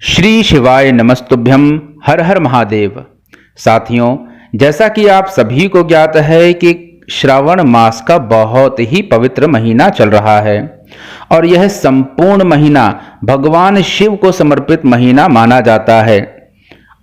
श्री शिवाय नमस्तुभ्यम। हर हर महादेव। साथियों, जैसा कि आप सभी को ज्ञात है कि श्रावण मास का बहुत ही पवित्र महीना चल रहा है और यह संपूर्ण महीना भगवान शिव को समर्पित महीना माना जाता है।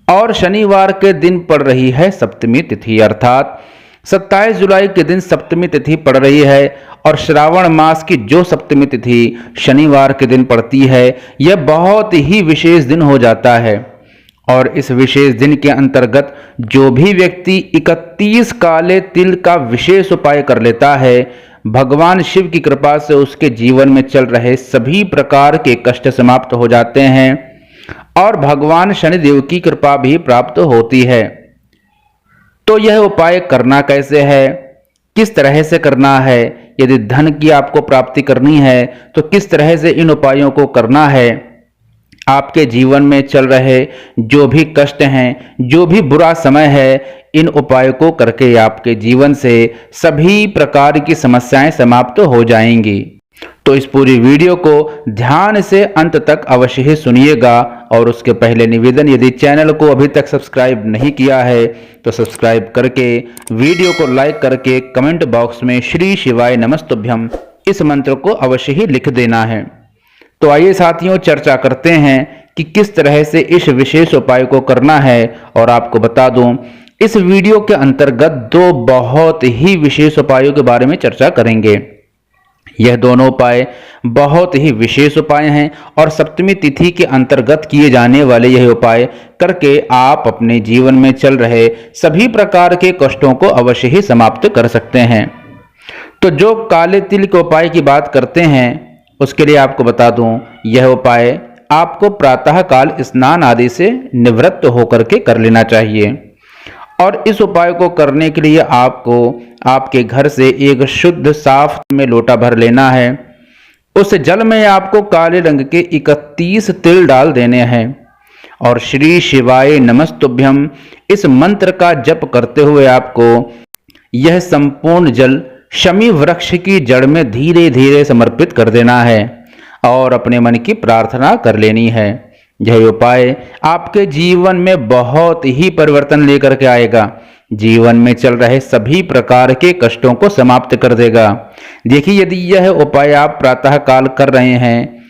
और शनिवार के दिन पड़ रही है सप्तमी तिथि, अर्थात 27 जुलाई के दिन सप्तमी तिथि पड़ रही है। और श्रावण मास की जो सप्तमी तिथि शनिवार के दिन पड़ती है, यह बहुत ही विशेष दिन हो जाता है। और इस विशेष दिन के अंतर्गत जो भी व्यक्ति 31 काले तिल का विशेष उपाय कर लेता है, भगवान शिव की कृपा से उसके जीवन में चल रहे सभी प्रकार के कष्ट समाप्त हो जाते हैं और भगवान शनिदेव की कृपा भी प्राप्त होती है। तो यह उपाय करना कैसे है, किस तरह से करना है, यदि धन की आपको प्राप्ति करनी है तो किस तरह से इन उपायों को करना है, आपके जीवन में चल रहे जो भी कष्ट हैं, जो भी बुरा समय है, इन उपायों को करके आपके जीवन से सभी प्रकार की समस्याएं समाप्त हो जाएंगी। तो इस पूरी वीडियो को ध्यान से अंत तक अवश्य ही सुनिएगा। और उसके पहले निवेदन, यदि चैनल को अभी तक सब्सक्राइब नहीं किया है तो सब्सक्राइब करके, वीडियो को लाइक करके कमेंट बॉक्स में श्री शिवाय नमस्तुभ्यम इस मंत्र को अवश्य ही लिख देना है। तो आइए साथियों, चर्चा करते हैं कि किस तरह से इस विशेष उपाय को करना है। और आपको बता दूं, इस वीडियो के अंतर्गत दो बहुत ही विशेष उपायों के बारे में चर्चा करेंगे। यह दोनों उपाय बहुत ही विशेष उपाय हैं और सप्तमी तिथि के अंतर्गत किए जाने वाले यह उपाय करके आप अपने जीवन में चल रहे सभी प्रकार के कष्टों को अवश्य ही समाप्त कर सकते हैं। तो जो काले तिल के उपाय की बात करते हैं, उसके लिए आपको बता दूं, यह उपाय आपको प्रातः काल स्नान आदि से निवृत्त होकर के कर लेना चाहिए। और इस उपाय को करने के लिए आपको आपके घर से एक शुद्ध साफ में लोटा भर लेना है। उस जल में आपको काले रंग के 31 तिल डाल देने हैं और श्री शिवाय नमस्तुभ्यम इस मंत्र का जप करते हुए आपको यह संपूर्ण जल शमी वृक्ष की जड़ में धीरे धीरे समर्पित कर देना है और अपने मन की प्रार्थना कर लेनी है। यह उपाय आपके जीवन में बहुत ही परिवर्तन लेकर के आएगा, जीवन में चल रहे सभी प्रकार के कष्टों को समाप्त कर देगा। देखिए, यदि यह उपाय आप प्रातः काल कर रहे हैं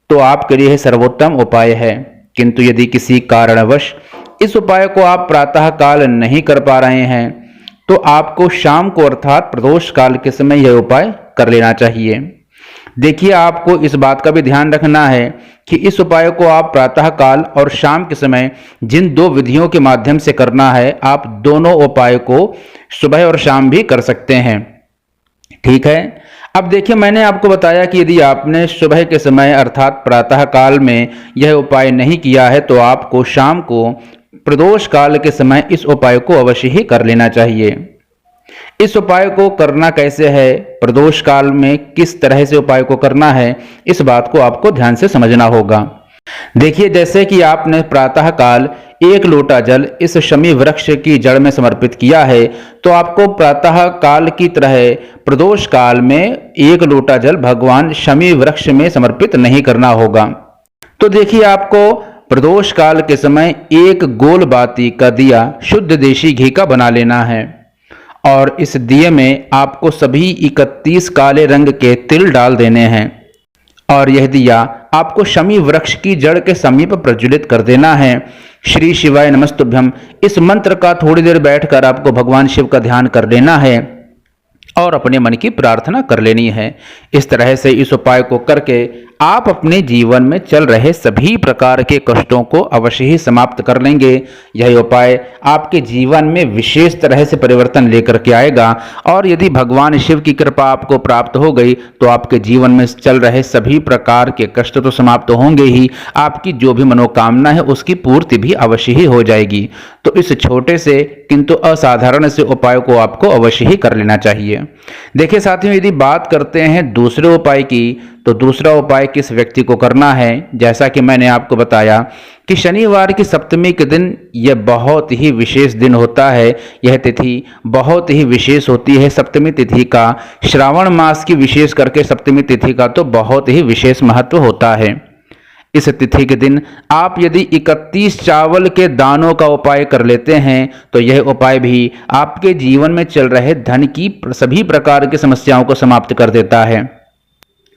तो आपके लिए सर्वोत्तम उपाय है। किंतु यदि किसी कारणवश इस उपाय को आप प्रातः काल नहीं कर पा रहे हैं तो आपको शाम को अर्थात प्रदोष काल के समय यह उपाय कर लेना चाहिए। देखिए, आपको इस बात का भी ध्यान रखना है कि इस उपाय को आप प्रातः काल और शाम के समय जिन दो विधियों के माध्यम से करना है, आप दोनों उपाय को सुबह और शाम भी कर सकते हैं। ठीक है। अब देखिए, मैंने आपको बताया कि यदि आपने सुबह के समय अर्थात प्रातः काल में यह उपाय नहीं किया है तो आपको शाम को प्रदोष काल के समय इस उपाय को अवश्य ही कर लेना चाहिए। इस उपाय को करना कैसे है, प्रदोष काल में किस तरह से उपाय को करना है, इस बात को आपको ध्यान से समझना होगा। देखिए, जैसे कि आपने प्रातः काल एक लोटा जल इस शमी वृक्ष की जड़ में समर्पित किया है, तो आपको प्रातः काल की तरह प्रदोष काल में एक लोटा जल भगवान शमी वृक्ष में समर्पित नहीं करना होगा। तो देखिए, आपको प्रदोष काल के समय एक गोल बाती का दिया शुद्ध देशी घी का बना लेना है और इस दिए में आपको सभी 31 काले रंग के तिल डाल देने हैं और यह दिया आपको शमी वृक्ष की जड़ के समीप प्रज्वलित कर देना है। श्री शिवाय नमस्तुभ्यम इस मंत्र का थोड़ी देर बैठकर आपको भगवान शिव का ध्यान कर लेना है और अपने मन की प्रार्थना कर लेनी है। इस तरह से इस उपाय को करके आप अपने जीवन में चल रहे सभी प्रकार के कष्टों को अवश्य ही समाप्त कर लेंगे। यह उपाय आपके जीवन में विशेष तरह से परिवर्तन लेकर के आएगा और यदि भगवान शिव की कृपा आपको प्राप्त हो गई तो आपके जीवन में चल रहे सभी प्रकार के कष्ट तो समाप्त होंगे ही, आपकी जो भी मनोकामना है उसकी पूर्ति भी अवश्य ही हो जाएगी। तो इस छोटे से किंतु असाधारण से उपाय को आपको अवश्य ही कर लेना चाहिए। देखिए साथियों, यदि बात करते हैं दूसरे उपाय की, तो दूसरा उपाय किस व्यक्ति को करना है, जैसा कि मैंने आपको बताया कि शनिवार की सप्तमी के दिन यह बहुत ही विशेष दिन होता है। यह तिथि बहुत ही विशेष होती है। सप्तमी तिथि का, श्रावण मास की विशेष करके सप्तमी तिथि का तो बहुत ही विशेष महत्व होता है। इस तिथि के दिन आप यदि 31 चावल के दानों का उपाय कर लेते हैं तो यह उपाय भी आपके जीवन में चल रहे धन की सभी प्रकार की समस्याओं को समाप्त कर देता है।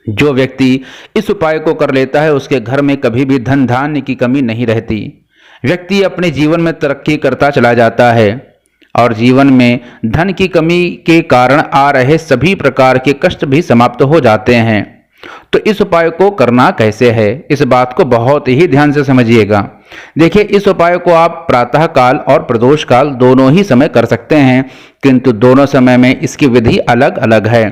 जो व्यक्ति इस उपाय को कर लेता है उसके घर में कभी भी धन धान्य की कमी नहीं रहती। व्यक्ति अपने जीवन में तरक्की करता चला जाता है और जीवन में धन की कमी के कारण आ रहे सभी प्रकार के कष्ट भी समाप्त हो जाते हैं। तो इस उपाय को करना कैसे है, इस बात को बहुत ही ध्यान से समझिएगा। देखिए, इस उपाय को आप प्रातः काल और प्रदोष काल दोनों ही समय कर सकते हैं, किंतु दोनों समय में इसकी विधि अलग अलग है।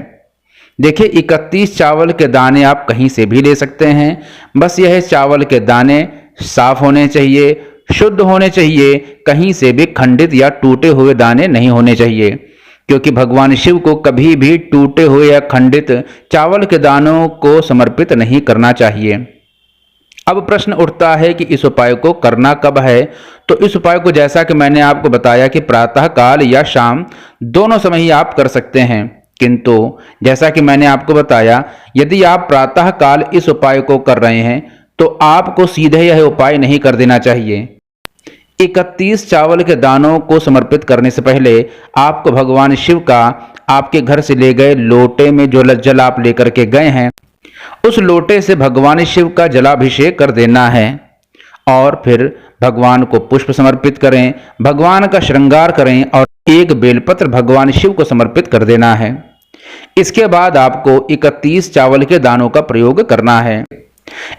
देखिए, 31 चावल के दाने आप कहीं से भी ले सकते हैं। बस यह चावल के दाने साफ होने चाहिए, शुद्ध होने चाहिए, कहीं से भी खंडित या टूटे हुए दाने नहीं होने चाहिए, क्योंकि भगवान शिव को कभी भी टूटे हुए या खंडित चावल के दानों को समर्पित नहीं करना चाहिए। अब प्रश्न उठता है कि इस उपाय को करना कब है। तो इस उपाय को जैसा कि मैंने आपको बताया कि प्रातः काल या शाम दोनों समय ही आप कर सकते हैं, किंतु जैसा कि मैंने आपको बताया यदि आप प्रातः काल इस उपाय को कर रहे हैं तो आपको सीधे यह उपाय नहीं कर देना चाहिए। 31 चावल के दानों को समर्पित करने से पहले आपको भगवान शिव का आपके घर से ले गए लोटे में जो जल आप लेकर के गए हैं उस लोटे से भगवान शिव का जलाभिषेक कर देना है और फिर भगवान को पुष्प समर्पित करें, भगवान का श्रृंगार करें और एक बेलपत्र भगवान शिव को समर्पित कर देना है। इसके बाद आपको 31 चावल के दानों का प्रयोग करना है।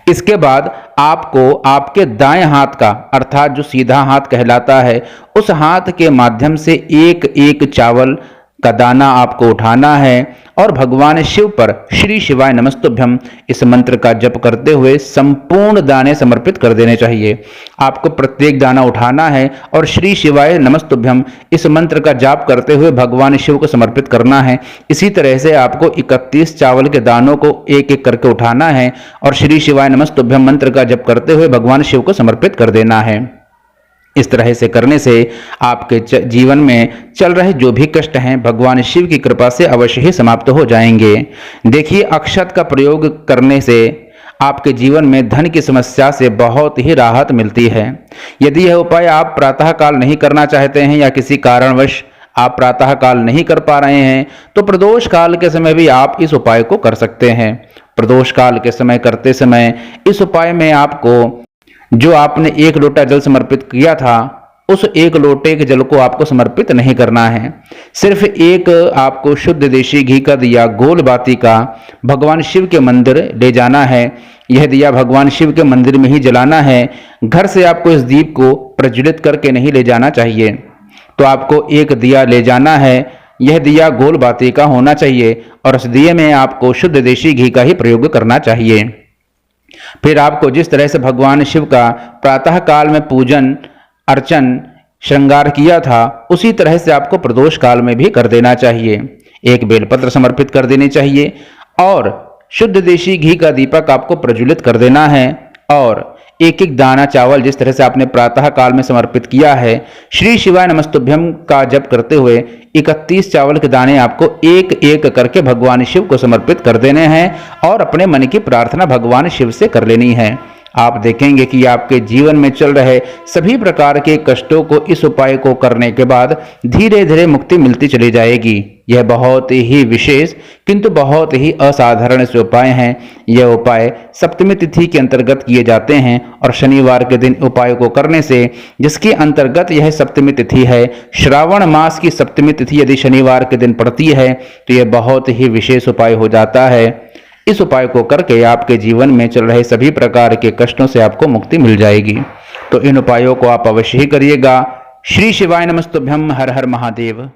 इसके बाद आपको आपके दाएं हाथ का अर्थात जो सीधा हाथ कहलाता है उस हाथ के माध्यम से एक एक चावल का दाना आपको उठाना है और भगवान शिव पर श्री शिवाय नमस्तुभ्यम इस मंत्र का जप करते हुए संपूर्ण दाने समर्पित कर देने चाहिए। आपको प्रत्येक दाना उठाना है और श्री शिवाय नमस्तुभ्यम इस मंत्र का जाप करते हुए भगवान शिव को समर्पित करना है। इसी तरह से आपको 31 चावल के दानों को एक एक करके उठाना है और श्री शिवाय नमस्तुभ्यम मंत्र का जप करते हुए भगवान शिव को समर्पित कर देना है। इस तरह से करने से आपके जीवन में चल रहे जो भी कष्ट हैं भगवान शिव की कृपा से अवश्य ही समाप्त हो जाएंगे। देखिए, अक्षत का प्रयोग करने से आपके जीवन में धन की समस्या से बहुत ही राहत मिलती है। यदि यह उपाय आप प्रातः काल नहीं करना चाहते हैं या किसी कारणवश आप प्रातः काल नहीं कर पा रहे हैं तो प्रदोष काल के समय भी आप इस उपाय को कर सकते हैं। प्रदोष काल के समय करते समय इस उपाय में आपको जो आपने 1 लोटा जल समर्पित किया था उस 1 लोटे के जल को आपको समर्पित नहीं करना है। सिर्फ एक आपको शुद्ध देशी घी का दिया गोल बाती का भगवान शिव के मंदिर ले जाना है। यह दिया भगवान शिव के मंदिर में ही जलाना है। घर से आपको इस दीप को प्रज्वलित करके नहीं ले जाना चाहिए। तो आपको एक दिया ले जाना है। यह दिया गोल बाती का होना चाहिए और इस दिए में आपको शुद्ध देशी घी का ही प्रयोग करना चाहिए। फिर आपको जिस तरह से भगवान शिव का प्रातः काल में पूजन अर्चन श्रृंगार किया था उसी तरह से आपको प्रदोष काल में भी कर देना चाहिए। एक बेलपत्र समर्पित कर देनी चाहिए और शुद्ध देशी घी का दीपक आपको प्रज्वलित कर देना है और एक एक दाना चावल जिस तरह से आपने प्रातः काल में समर्पित किया है श्री शिवाय नमस्तुभ्यम का जप करते हुए 31 चावल के दाने आपको एक एक करके भगवान शिव को समर्पित कर देने हैं और अपने मन की प्रार्थना भगवान शिव से कर लेनी है। आप देखेंगे कि आपके जीवन में चल रहे सभी प्रकार के कष्टों को इस उपाय को करने के बाद धीरे धीरे मुक्ति मिलती चली जाएगी। यह बहुत ही विशेष किंतु बहुत ही असाधारण से उपाय हैं। यह उपाय सप्तमी तिथि के अंतर्गत किए जाते हैं और शनिवार के दिन उपाय को करने से जिसके अंतर्गत यह सप्तमी तिथि है, श्रावण मास की सप्तमी तिथि यदि शनिवार के दिन पड़ती है तो यह बहुत ही विशेष उपाय हो जाता है। इस उपाय को करके आपके जीवन में चल रहे सभी प्रकार के कष्टों से आपको मुक्ति मिल जाएगी। तो इन उपायों को आप अवश्य ही करिएगा। श्री शिवाय नमस्तुभ्यम। हर हर महादेव।